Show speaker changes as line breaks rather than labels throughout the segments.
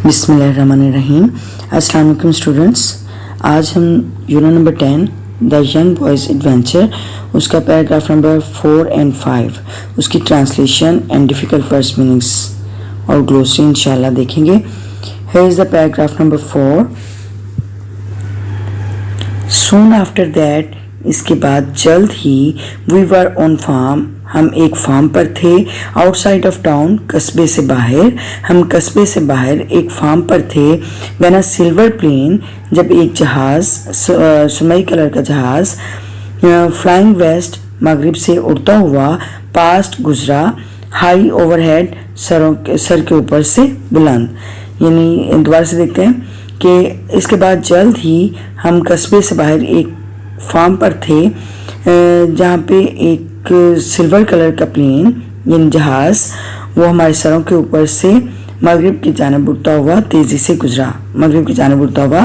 बिस्मिल्लाहिर्रहमानिर्रहीम। अस्सलाम वालेकुम स्टूडेंट्स। आज हम unit number 10 the young boys adventure उसका पैराग्राफ नंबर 4 एंड 5 उसकी translation and difficult words meanings और ग्लोसरी इंशाल्लाह देखेंगे। Here is the paragraph number 4। Soon after that, इसके बाद जल्द ही, वी वर ऑन फार्म, हम एक फार्म पर थे। आउटसाइड ऑफ टाउन, कस्बे से बाहर, हम कस्बे से बाहर एक फार्म पर थे। व्हेन अ सिल्वर प्लेन, जब एक जहाज़, सुमई कलर का जहाज़, फ्लाइंग वेस्ट, मगरिब से उड़ता हुआ, पास्ट गुजरा, हाई ओवरहेड, सर के ऊपर से बुलंद। यानी दोबारा से देखते हैं कि इसके बाद जल्द ही हम कस्बे से बाहर एक फार्म पर थे जहाँ पे एक सिल्वर कलर का प्लेन यानी जहाज़ वो हमारे सरों के ऊपर से मगरिब की जानिब उड़ता हुआ तेज़ी से गुजरा, मगरिब की जानिब उड़ता हुआ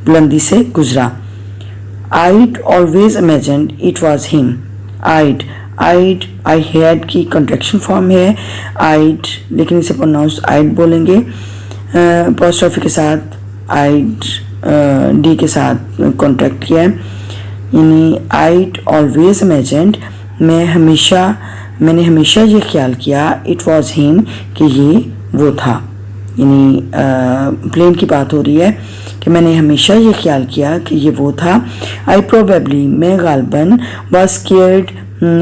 बुलंदी से गुजरा। I'd always imagined it was him. I had की कॉन्ट्रैक्शन फॉर्म है I'd, लेकिन इसे प्रोनाउंस I'd बोलेंगे अपॉस्ट्रोफी के साथ, I'd डी के साथ कॉन्ट्रैक्ट किया है। यानी I'd always imagined, मैंने हमेशा ये ख्याल किया, इट वॉज हिम, कि ये वो था। यानी प्लेन की बात हो रही है कि मैंने हमेशा ये ख्याल किया कि ये वो था। आई प्रोबेबली, मैं गालबन, वॉज स्केयर्ड,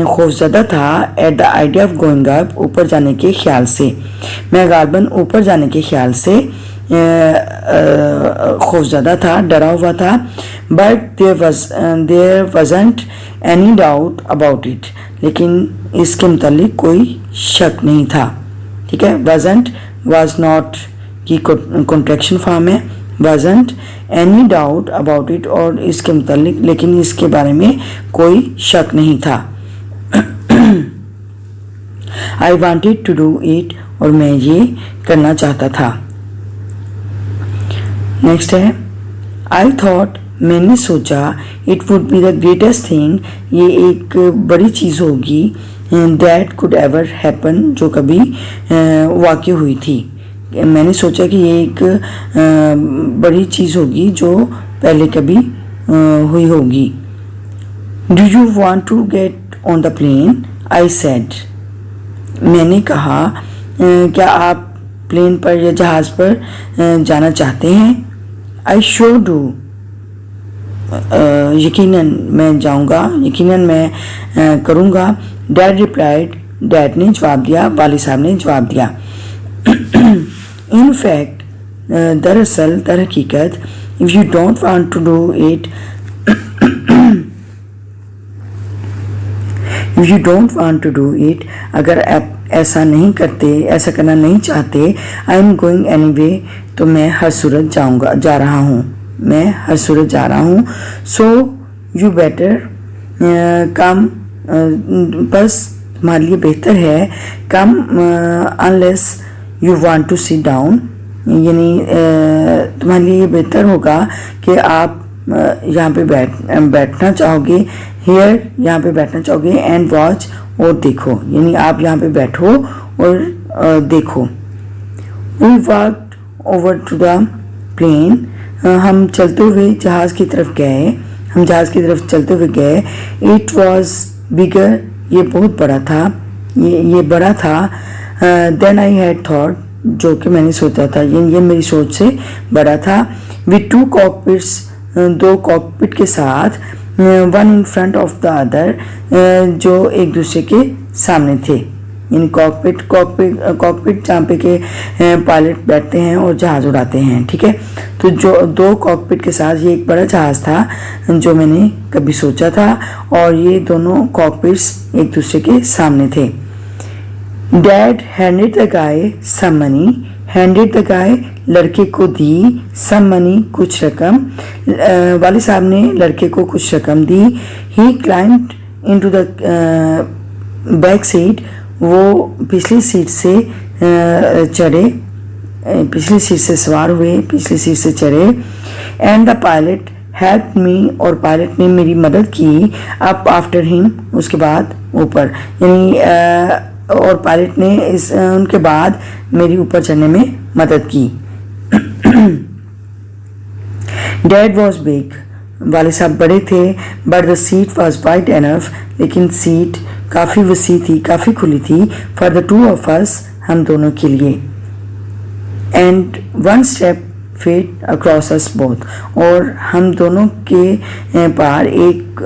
खौफजदा था, at the idea of going up, ऊपर जाने के ख्याल से। मैं गालबन ऊपर जाने के ख्याल से खौफजदा था, डरा हुआ था। But there wasn't any doubt about it, लेकिन इसके मुतालिक कोई शक नहीं था। ठीक है, वज़न्ट, वाज नॉट की कॉन्ट्रैक्शन फॉर्म है, wasn't any doubt about it, और इसके मुतालिक, लेकिन इसके बारे में कोई शक नहीं था। I wanted to do it, और मैं ये करना चाहता था। नेक्स्ट है आई थॉट, मैंने सोचा, it would be the greatest thing, ये एक बड़ी चीज़ होगी, दैट कुड एवर हैपन, जो कभी वाक़ई हुई थी। मैंने सोचा कि ये एक बड़ी चीज़ होगी जो पहले कभी हुई होगी। Do you want to get on the plane, I said, मैंने कहा क्या आप प्लेन पर या जहाज़ पर जाना चाहते हैं। आई श्योर डू, यकीनन मैं जाऊंगा, यकीनन मैं करूंगा। डैड रिप्लाइड, डैड ने जवाब दिया, वाली साहब ने जवाब दिया। इन फैक्ट, दरअसल, दर हकीकत, if you don't want to do it, if you don't want to do it, अगर आप ऐसा नहीं करते, ऐसा करना नहीं चाहते, आई एम गोइंग एनीवे, तो मैं हर सूरत जा रहा हूँ, मैं हर सूरत जा रहा हूँ। सो यू बेटर कम, बस तुम्हारे लिए बेहतर है, come unless you want to sit down, यानी तुम्हारे लिए बेहतर होगा कि आप यहाँ पे बैठना चाहोगे, हेयर यहाँ पे बैठना चाहोगे, एंड वॉच, और देखो, यानी आप यहाँ पे बैठो और देखो। We walked over to the plane, हम चलते हुए जहाज़ की तरफ गए, हम जहाज़ की तरफ चलते हुए गए। इट वॉज बिगर, ये बहुत बड़ा था, ये बड़ा था। देन आई हैड थॉट, जो कि मैंने सोचा था, ये मेरी सोच से बड़ा था। विद टू कॉकपिट्स, दो कॉकपिट के साथ, one in front of the other, जो एक दूसरे के सामने थे। यानी कॉकपिट जहाँ पे के पायलट बैठते हैं और जहाज़ उड़ाते हैं। ठीक है, तो जो दो कॉकपिट के साथ ये एक बड़ा जहाज़ था जो मैंने कभी सोचा था, और ये दोनों कॉकपिट्स एक दूसरे के सामने थे। Dad handed the guy some money, handed the guy, लड़के को दी, सम मनी, कुछ रकम, वाले साहब ने लड़के को कुछ रकम दी। He climbed into the back seat, वो पिछली सीट से चढ़े, पिछली सीट से सवार हुए, पिछली सीट से चढ़े। And the pilot help me, और पायलट ने मेरी मदद की। अप आफ्टर हिम, उसके बाद ऊपर, यानी और पायलट ने उनके बाद मेरी ऊपर चढ़ने में मदद की। डैड वॉज बिग, वाले साहब बड़े थे, but the seat was wide enough, लेकिन सीट काफ़ी वसी थी, काफ़ी खुली थी, for the two of us, हम दोनों के लिए। And one step fit across us both, और हम दोनों के पार एक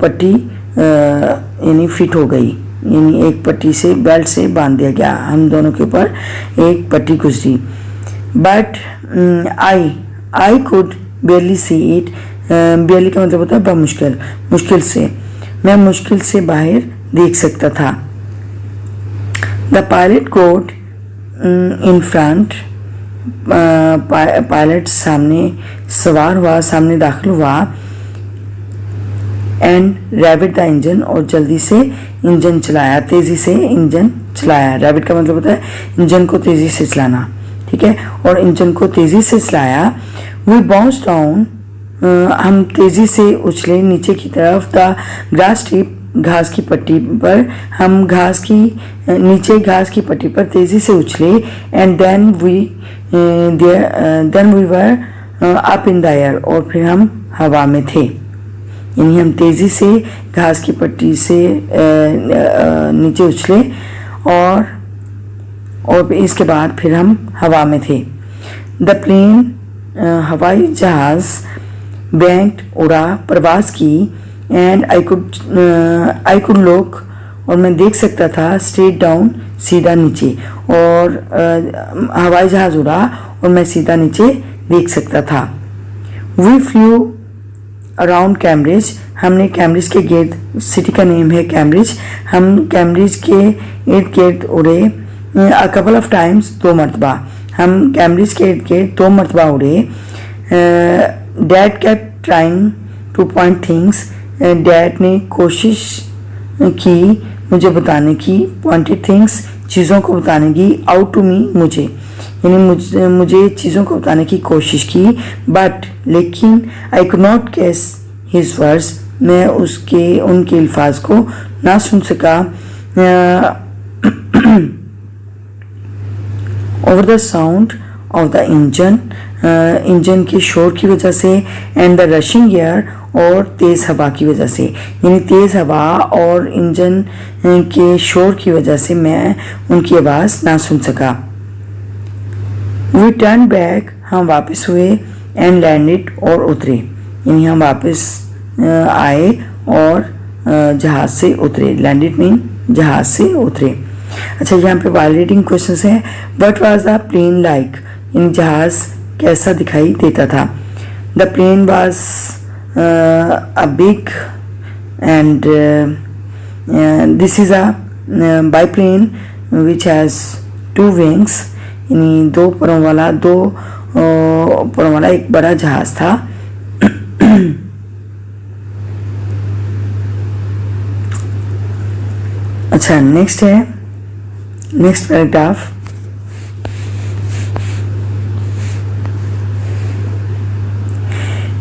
पट्टी यानी फिट हो गई, यानी एक पट्टी से बेल्ट से बांध दिया गया, हम दोनों के ऊपर एक पट्टी गुजरी। But I could बेयरली see it, बेयरली का मतलब होता है बमुश्किल, मुश्किल से, मैं मुश्किल से बाहर देख सकता था। The pilot got in front, pilot सामने सवार हुआ, सामने दाखिल हुआ। एंड रैबिट द इंजन, और जल्दी से इंजन चलाया, तेज़ी से इंजन चलाया। रैबिट का मतलब होता है इंजन को तेज़ी से चलाना, ठीक है, और इंजन को तेज़ी से चलाया। वी बाउंस डाउन, हम तेज़ी से उछले नीचे की तरफ। द ग्रास स्ट्रिप, घास की पट्टी पर, हम नीचे घास की पट्टी पर तेज़ी से उछले। And then we were up in the air, और फिर हम हवा में थे, यानी हम तेज़ी से घास की पट्टी से नीचे उछले और इसके बाद फिर हम हवा में थे। द प्लेन, हवाई जहाज़, बैंक्ड, उड़ा, परवाज़ की। एंड आई कुड लुक, और मैं देख सकता था, स्ट्रेट डाउन, सीधा नीचे, और हवाई जहाज़ उड़ा और मैं सीधा नीचे देख सकता था। वी फ्लू अराउंड कैम्ब्रिज, हमने कैम्ब्रिज के गिर्द, सिटी का नेम है कैम्ब्रिज, हम कैम्ब्रिज के इर्द गिर्द उड़े। अ कपल ऑफ टाइम्स, 2 मरतबा, हम कैम्ब्रिज के इर्द गिर्द 2 मरतबा उड़े। Dad kept trying two point things, dad ने कोशिश की मुझे बताने की, पॉइंटेड थिंग्स, चीज़ों को बताने की, आउट टू मी, मुझे, यानी मुझे चीज़ों को बताने की कोशिश की। बट लेकिन I could not guess his words, मैं उनके अल्फाज को ना सुन सका। Over the sound of the engine, engine के शोर की वजह से। एंड द रशिंग एयर, और तेज़ हवा की वजह से, यानी तेज़ हवा और इंजन के शोर की वजह से मैं उनकी आवाज़ ना सुन सका। वी टर्न बैक, हम वापस हुए। एंड लैंडेड, और उतरे, यानी हम वापस आए और जहाज़ से उतरे। लैंडेड मीन जहाज़ से उतरे। अच्छा, यहाँ पे वाइलेटिंग क्वेश्चंस हैं। What was the plane like, यानी जहाज़ कैसा दिखाई देता था। The plane was a big and this is a biplane which has 2 wings, यानी 2 परों वाला एक बड़ा जहाज था। अच्छा, next paragraph.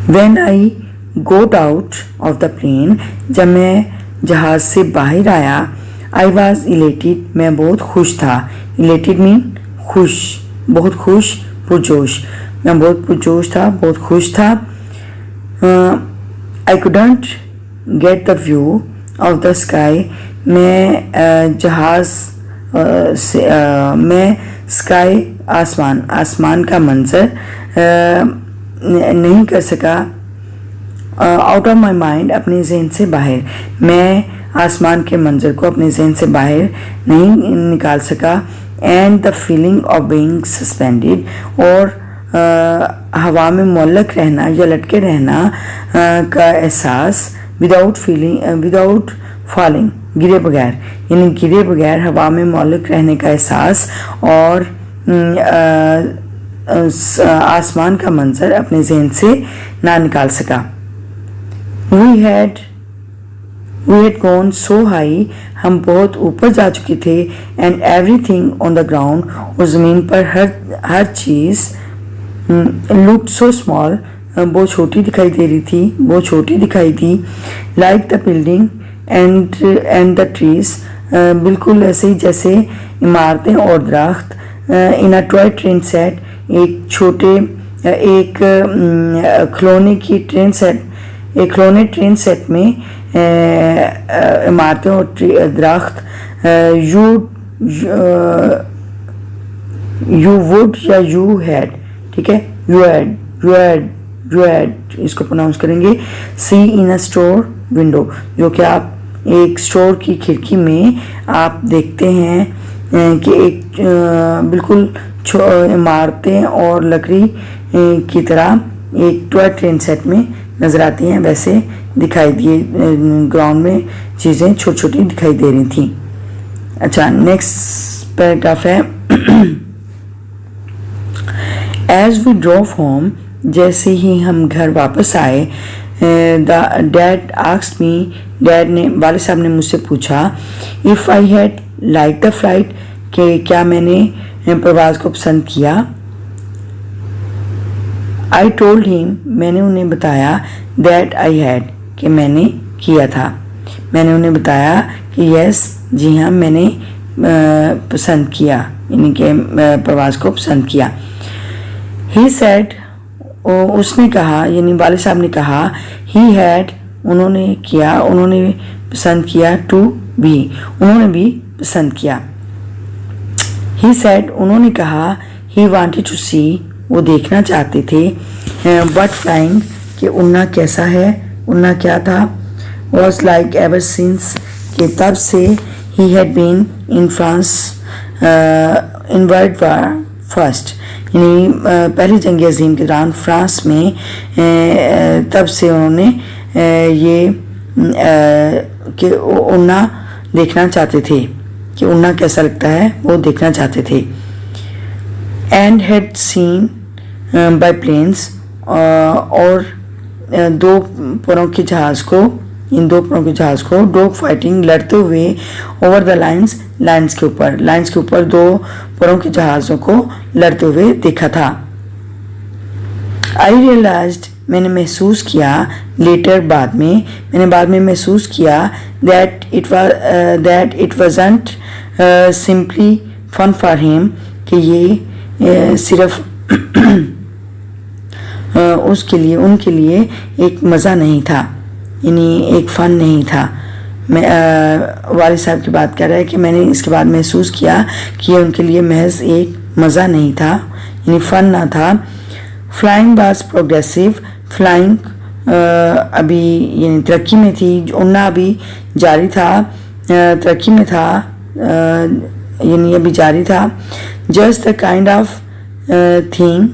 When I got out of the plane, जब मैं जहाज से बाहर आया, I was elated, मैं बहुत खुश था। Elated मीन खुश, बहुत खुश, पुरजोश, मैं बहुत पुरजोश था, बहुत खुश था। I couldn't get the view of the sky, मैं जहाज से मैं स्काई, आसमान का मंजर नहीं कर सका। आउट ऑफ माई माइंड, अपने जहन से बाहर, मैं आसमान के मंजर को अपने जहन से बाहर नहीं निकाल सका। And the feeling of being suspended, और हवा में मुअल्लक रहना या लटके रहना का एहसास। विदाउट फॉलिंग, गिरे बगैर, यानी गिरे बगैर हवा में मुअल्लक रहने का एहसास, और आसमान का मंजर अपने जहन से ना निकाल सका। We had gone so high, हम बहुत ऊपर जा चुके थे। And everything on the ground, और ज़मीन पर हर चीज़ looked so small, बहुत छोटी दिखाई दे रही थी, बहुत छोटी दिखाई दी। Like the building and the trees, बिल्कुल ऐसे ही जैसे इमारतें और दरख्त। In a toy train set, एक छोटे एक खिलौने ट्रेन सेट में इमारतें और दरख्त यू वुड या यू हैड, ठीक है, यू हैड इसको प्रोनाउंस करेंगे सी इन अ स्टोर विंडो, जो कि आप एक स्टोर की खिड़की में आप देखते हैं कि एक बिल्कुल इमारतें और लकड़ी की तरह एक टॉय ट्रेन सेट में नज़र आती हैं, वैसे दिखाई दिए ग्राउंड में चीज़ें छोटी छोटी दिखाई दे रही थी। अच्छा, नेक्स्ट पैराग्राफ है एज वी ड्रोव होम, जैसे ही हम घर वापस आए, डैड आस्क्ड मी, डैड ने वाले साहब ने मुझसे पूछा if I had like the flight, कि क्या मैंने प्रवास को पसंद किया। आई टोल्ड हिम, मैंने उन्हें बताया दैट आई हैड, कि मैंने किया था। मैंने उन्हें बताया कि यस, जी हाँ, मैंने पसंद किया, यानी कि प्रवास को पसंद किया। ही सेड, उसने कहा, यानी वाले साहब ने कहा, ही हैड, उन्होंने किया, उन्होंने पसंद किया, टू भी, उन्होंने भी पसंद किया। ही सेड, उन्होंने कहा, ही वांटेड टू सी, वो देखना चाहते थे, व्हाट फ्लाइंग, कि उड़ना कैसा है, उड़ना क्या था, वॉज लाइक एवर सिंस, कि तब से ही had been in France in World War First, यानी पहली जंग अजीम के दौरान फ्रांस में तब से उन्होंने ये कि उड़ना देखना चाहते थे, कि उड़ना कैसा लगता है वो देखना चाहते थे। And had seen by planes, और दो परों के जहाज़ को, इन दो परों के जहाज़ को डॉग फाइटिंग, लड़ते हुए ओवर द लाइन्स के ऊपर दो परों के जहाज़ों को लड़ते हुए देखा था। आई रियलाइज्ड, मैंने महसूस किया, लेटर बाद में महसूस किया, that it wasn't simply fun for him, कि ये सिर्फ उनके लिए एक मज़ा नहीं था, यानी एक फ़न नहीं था। मैं वालिद साहब की बात कर रहा है कि मैंने इसके बाद महसूस किया कि ये उनके लिए महज एक मज़ा नहीं था, यानी फ़न ना था। फ्लाइंग वाज प्रोग्रेसिव, फ्लाइंग अभी यानी तरक्की में थी, उड़ना अभी जारी था, तरक्की में था, यानी अभी जारी था। Just the kind of thing,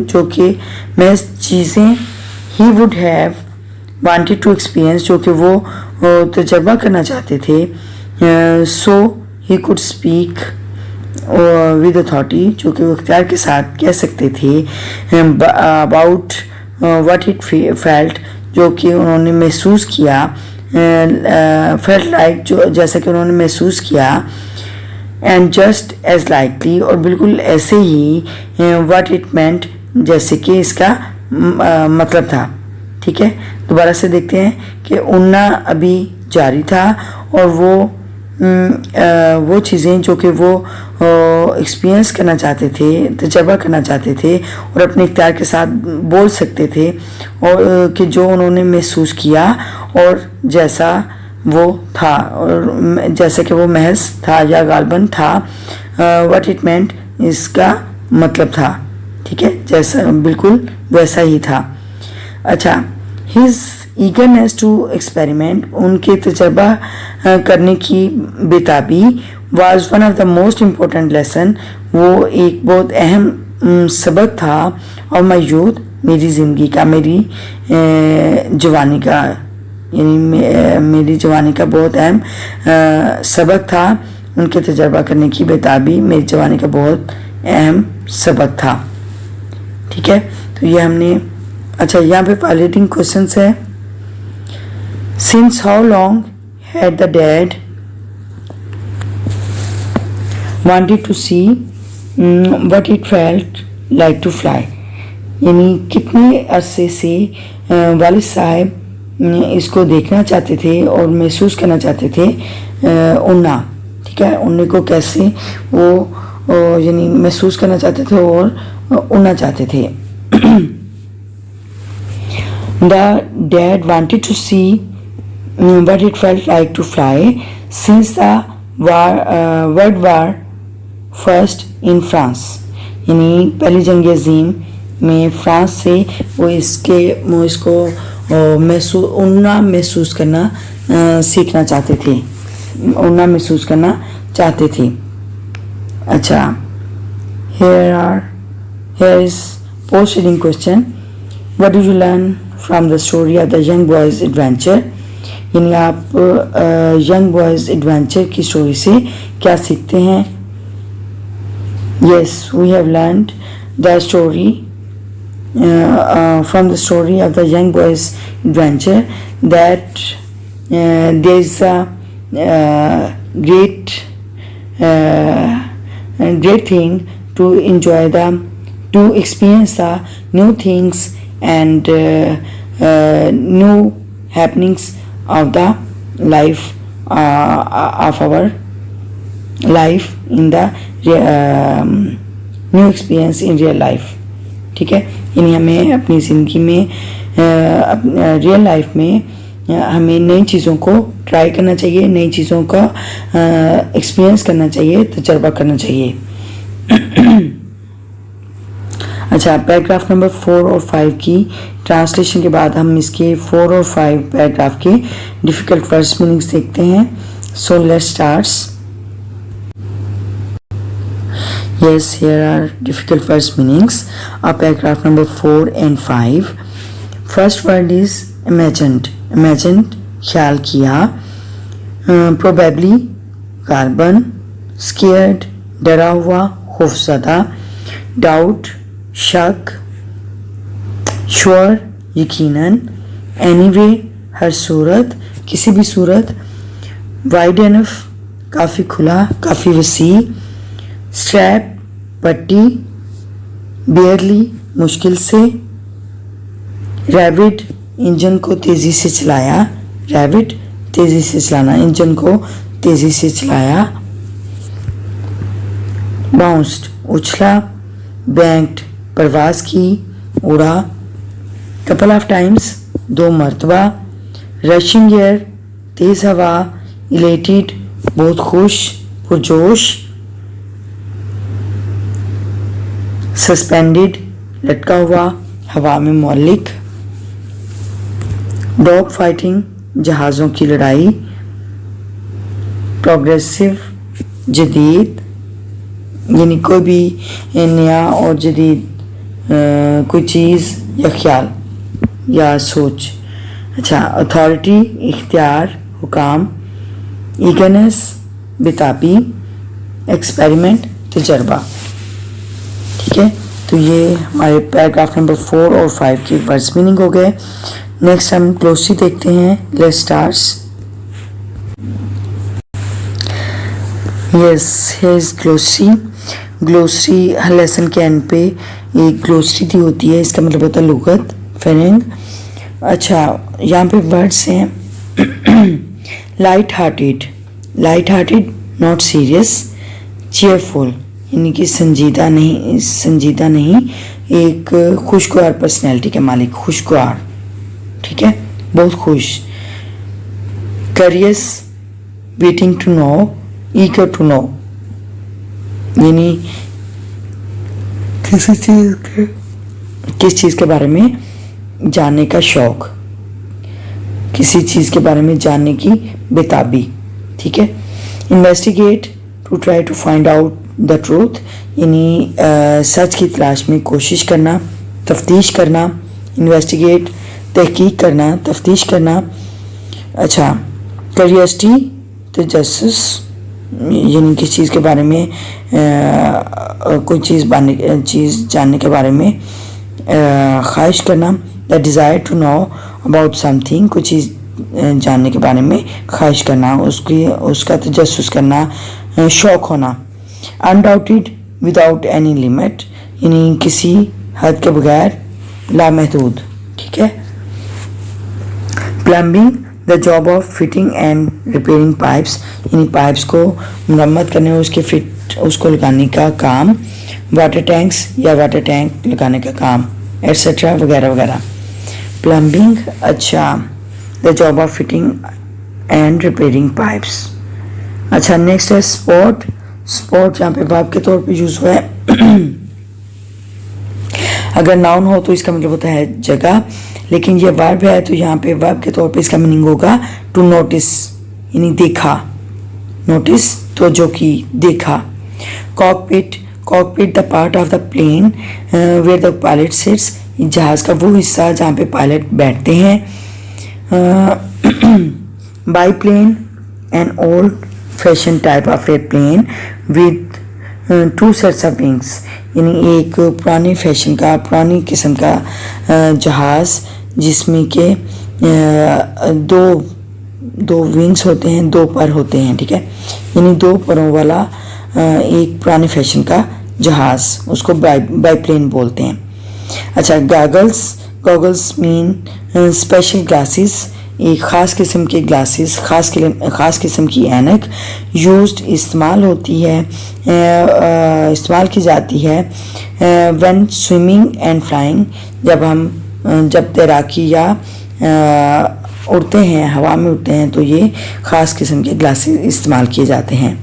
जो कि महज चीज़ें he would have wanted to experience, जो कि वो तजर्बा करना चाहते थे। So he could speak with authority, जो कि वो इख्तियार के साथ कह सकते थे, अबाउट व्हाट इट फेल्ट, जो कि उन्होंने महसूस किया, फेल्ट लाइक, जो जैसा कि उन्होंने महसूस किया, एंड जस्ट एज लाइकली, और बिल्कुल ऐसे ही, व्हाट इट मेंट, जैसे कि इसका मतलब था। ठीक है, दोबारा से देखते हैं कि उड़ना अभी जारी था, और वो चीज़ें जो कि वो एक्सपीरियंस करना चाहते थे, तजर्बा करना चाहते थे, और अपने इख्तियार के साथ बोल सकते थे, और कि जो उन्होंने महसूस किया और जैसा वो था, और जैसा कि वो महज था या गालबन था, व्हाट इट मेंट, इसका मतलब था। ठीक है, जैसा बिल्कुल वैसा ही था। अच्छा, हिज ईगरनेस टू एक्सपेरिमेंट, उनके तजर्बा करने की बेताबी, was one of the most important lesson, वो एक बहुत अहम सबक था, और माई यूथ, मेरी ज़िंदगी का, मेरी जवानी का, यानी मेरी जवानी का बहुत अहम सबक था। उनके तजर्बा करने की बेताबी मेरी जवानी का बहुत अहम सबक था। ठीक है, तो ये हमने, अच्छा यहाँ पे पायलटिंग क्वेश्चंस है। Since how long had the dad wanted to see what it felt like to fly, यानी कितने अरसे से वालिद साहब इसको देखना चाहते थे और महसूस करना चाहते थे उड़ना। ठीक है, उड़ने को कैसे वो यानी महसूस करना चाहते थे और उड़ना चाहते थे। The dad wanted to see what it felt like to fly since the World War First in France, यानी पहली जंग अज़ीम में फ्रांस से वो इसको उड़ना महसूस करना सीखना चाहते थे, उड़ना महसूस करना चाहते थे। अच्छा, here is post reading question. What do you learn from the story of the young boy's adventure? यानी आप यंग बॉयज एडवेंचर की स्टोरी से क्या सीखते हैं? Yes, we have learned the story from the story of the young boy's adventure that there is a great thing to enjoy to experience the new things and new happenings of the life of our life in the new experience in real life. ठीक है, यानी हमें अपनी ज़िंदगी में real life में हमें नई चीज़ों को ट्राई करना चाहिए, नई चीज़ों का एक्सपीरियंस करना चाहिए, तजर्बा करना चाहिए। अच्छा, पैराग्राफ नंबर 4 और 5 की ट्रांसलेशन के बाद हम इसके 4 और 5 पैराग्राफ के डिफ़िकल्ट वर्ड्स मीनिंग्स देखते हैं। So let's start. Yes, here are difficult words meanings of paragraph number 4 and 5. First word is imagined. Imagined, ख्याल किया. Probably, carbon. Scared, डरा हुआ, खौफज़दा. Doubt, शक. Sure, यकीनन. Anyway, हर सूरत, किसी भी सूरत. Wide enough, काफ़ी खुला, काफ़ी वसी. स्ट्रैप, पट्टी. बेयरली, मुश्किल से. रैबिट, इंजन को तेज़ी से चलाया. रैबिट, तेज़ी से चलाना, इंजन को तेज़ी से चलाया. बाउंस्ड, उछला. बैंक्ड, परवाज़ की, उड़ा. कपल ऑफ टाइम्स, 2 मरतबा. रशिंग एयर, तेज़ हवा. इलेटेड, बहुत खुश, पुरजोश. सस्पेंडेड, लटका हुआ, हवा में मौलिक. डॉग फाइटिंग, जहाज़ों की लड़ाई. प्रोग्रेसिव, जदीद, यानी कोई भी नया और जदीद कोई चीज़ या ख्याल या सोच. अच्छा, अथॉरिटी, इख्तियार, हुकाम. ईगरनेस, बेताबी. एक्सपेरिमेंट, तजर्बा. ठीक है, तो ये हमारे पैराग्राफ नंबर 4 और 5 के वर्ड्स मीनिंग हो गए। नेक्स्ट हम ग्लोसरी देखते हैं। Let's start. Yes, here is glossary. Glossary हर लेसन के एंड पे एक ग्लोसरी दी होती है, इसका मतलब होता है लुगत, फेरेंग। अच्छा, यहाँ पे वर्ड्स हैं light hearted, light hearted not serious. Cheerful, यानी कि संजीदा नहीं, एक खुशगवार पर्सनैलिटी के मालिक, खुशगवार. ठीक है, बहुत खुश. Curious, waiting to know, eager to know, यानी किस चीज़ के बारे में जानने का शौक, किसी चीज़ के बारे में जानने की बेताबी. ठीक है. Investigate, to try to find out the truth, यानी सच की तलाश में कोशिश करना, तफ्तीश करना. इन्वेस्टिगेट, तहकीक करना, तफ्तीश करना. अच्छा, क्यूरियोसिटी, तजस्सुस, यानी किसी चीज़ के बारे में कोई चीज़ जानने के बारे में ख्वाहिश करना. The desire to know about something, कोई चीज़ जानने के बारे में ख्वाहिश करना, उसका तजस्सुस करना, शौक होना. अनडाउटेड, विदाउट एनी लिमिट, यानी किसी हद के बगैर, लामहदूद. ठीक है. Plumbing, the job of fitting and repairing pipes, यानी पाइप्स को मरम्मत करने और उसके फिट उसको लगाने का काम, वाटर टैंक्स या वाटर टैंक लगाने का काम, एट्सेट्रा वगैरह वगैरह। प्लम्बिंग, अच्छा, the job of fitting and repairing pipes. अच्छा, नेक्स्ट है स्पॉट। स्पॉट यहाँ पे वर्ब के तौर पे यूज हुआ है। अगर नाउन हो तो इसका मतलब होता है जगह, लेकिन ये वर्ब है तो यहाँ पे वर्ब के तौर पे इसका मीनिंग होगा टू नोटिस, यानी देखा। नोटिस तो जो कि देखा। Cockpit, cockpit the part of the plane where the pilot sits, जहाज का वो हिस्सा जहाँ पे पायलट बैठते हैं। Biplane, an old fashion type of airplane with two sets of wings, यानी एक पुरानी फैशन का, पुरानी किस्म का जहाज जिसमें के दो विंग्स होते हैं, दो पर होते हैं, ठीक है, यानी दो परों वाला एक पुराने फैशन का जहाज, उसको बाईप्लेन बोलते हैं। अच्छा, goggles, goggles mean special glasses, एक ख़ास किस्म के ग्लासेस, ख़ास किस्म की ऐनक। यूज्ड, इस्तेमाल होती है, इस्तेमाल की जाती है। व्हेन स्विमिंग एंड फ्लाइंग, जब तैराकी या उड़ते हैं, हवा में उड़ते हैं, तो ये ख़ास किस्म के ग्लासेस इस्तेमाल किए जाते हैं।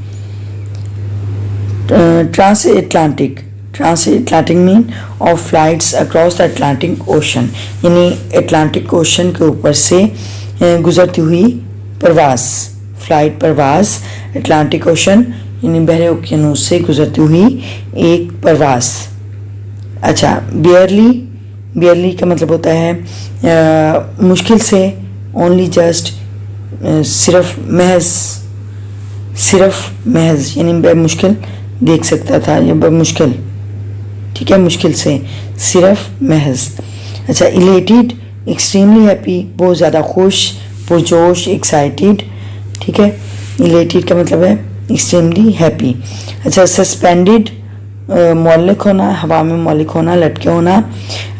Transatlantic, transatlantic mean of flights across the Atlantic Ocean, यानी अटलांटिक ओशन के ऊपर से गुजरती हुई प्रवास, फ्लाइट प्रवास, अटलांटिक ओशन यानी बहरे ओकियानूस से गुजरती हुई एक प्रवास। अच्छा, बियरली, बियरली का मतलब होता है मुश्किल से, ओनली जस्ट, सिर्फ महज, सिर्फ महज यानी मुश्किल देख सकता था या मुश्किल, ठीक है, मुश्किल से, सिर्फ महज। अच्छा, इलेटेड, एक्सट्रीमली हैप्पी, बहुत ज़्यादा खुश, पुरजोश, एक्साइटेड, ठीक है, इलेटेड का मतलब है एक्सट्रीमली हैप्पी। अच्छा, सस्पेंडेड, मौलिक होना, हवा में मौलिक होना, लटके होना।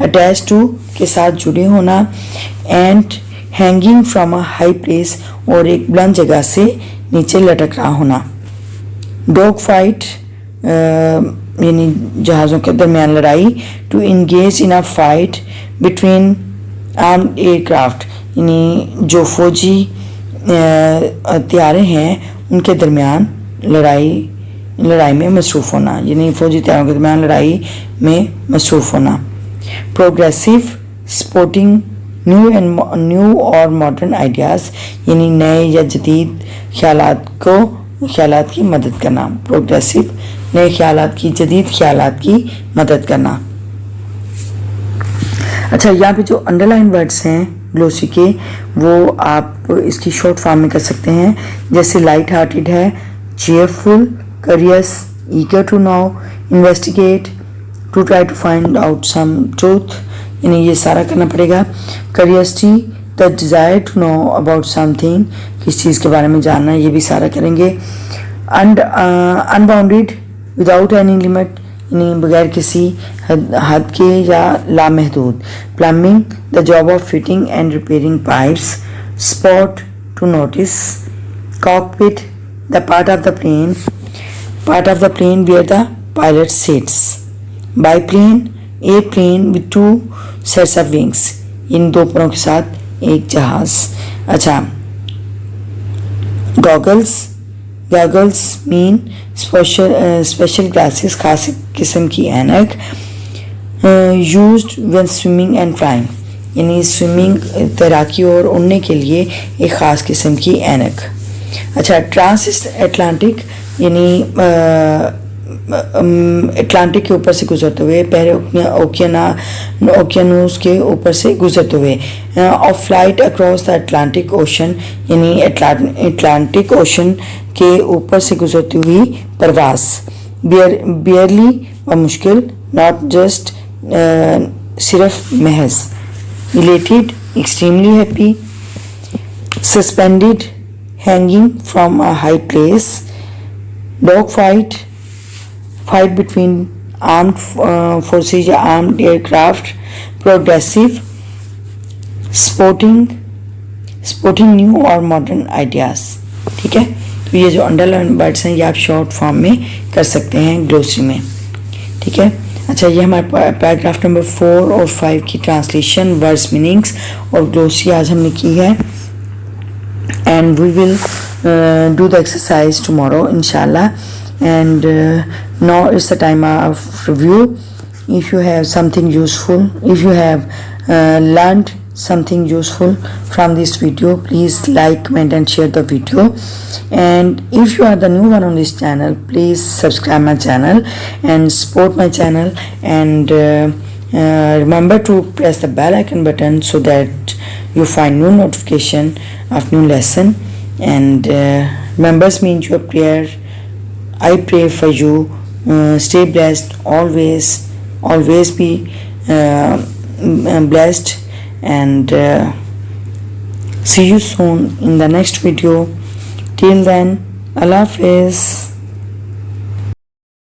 अटैच टू, के साथ जुड़े होना। And hanging from a high place, और एक बुलंद जगह से नीचे लटक रहा होना। डॉग फाइट, यानी जहाज़ों के दरमियान लड़ाई। To engage in a fight between armed aircraft, यानी जो फौजी हथियारें हैं उनके दरमियान लड़ाई में मसरूफ़ होना, यानी फौजी हथियारों के दरमियान लड़ाई में मसरूफ़ होना। प्रोग्रेसिव, स्पोर्टिंग न्यू और मॉडर्न आइडियाज़, यानी नए या जदीद ख्यालात की मदद करना। प्रोग्रेसिव, नए ख्यालात की, जदीद ख्यालात की मदद करना। अच्छा, यहाँ पे जो अंडरलाइन वर्ड्स हैं ग्लोसी के, वो आप इसकी शॉर्ट फॉर्म में कर सकते हैं, जैसे लाइट हार्टेड है, cheerful, curious, eager to know, investigate, to try to find out some truth, यानी ये सारा करना पड़ेगा। Curiosity, the desire to know about something, किस चीज़ के बारे में जानना, ये भी सारा करेंगे। अनबाउंडेड, विदाउट एनी लिमिट, यानी बगैर किसी हद के या लामहदूद। Plumbing, the job of fitting and repairing pipes. Spot, to notice. Cockpit, the part of the plane where the pilot sits. Biplane, airplane with two sets of wings, इन दो परों के साथ एक जहाज। अच्छा, गॉगल्स मीन स्पेशल ग्लासेस, खास किस्म की ऐनक। Used when swimming and flying, यानी स्विमिंग, तैराकी और उड़ने के लिए एक ख़ास किस्म की ऐनक। अच्छा, ट्रांस एटलांटिक, यानी अटलांटिक के ऊपर से गुजरते हुए, पहले ओकियानूस के ऊपर से गुजरते हुए। Of flight across the Atlantic Ocean, यानी अटलांटिक ओशन के ऊपर से गुजरती हुई प्रवास। बियरली, व मुश्किल। नॉट जस्ट, सिर्फ महज। Elated, extremely happy. Suspended, hanging from a high place. Dog fight, fight between armed forces या armed aircraft. Progressive, sporting, sporting new और मॉडर्न आइडियाज़। ठीक है, तो ये जो अंडरलाइन वर्ड्स हैं ये आप शॉर्ट फॉर्म में कर सकते हैं ग्लोसरी में। ठीक है, अच्छा ये हमारे पैराग्राफ नंबर 4 और 5 की ट्रांसलेशन, वर्ड्स, मीनिंग्स और ग्लोसरी आज हमने की है। And we will do the exercise tomorrow इंशाल्लाह। And now it's the time of review. If you have something useful, if you have learned something useful from this video, please like, comment and share the video. And if you are the new one on this channel, please subscribe my channel and support my channel. And remember to press the bell icon button so that you find new notification of new lesson. And remembers me in your prayer. I pray for you. Stay blessed always be blessed, and see you soon in the next video. Till then, Allah Hafiz.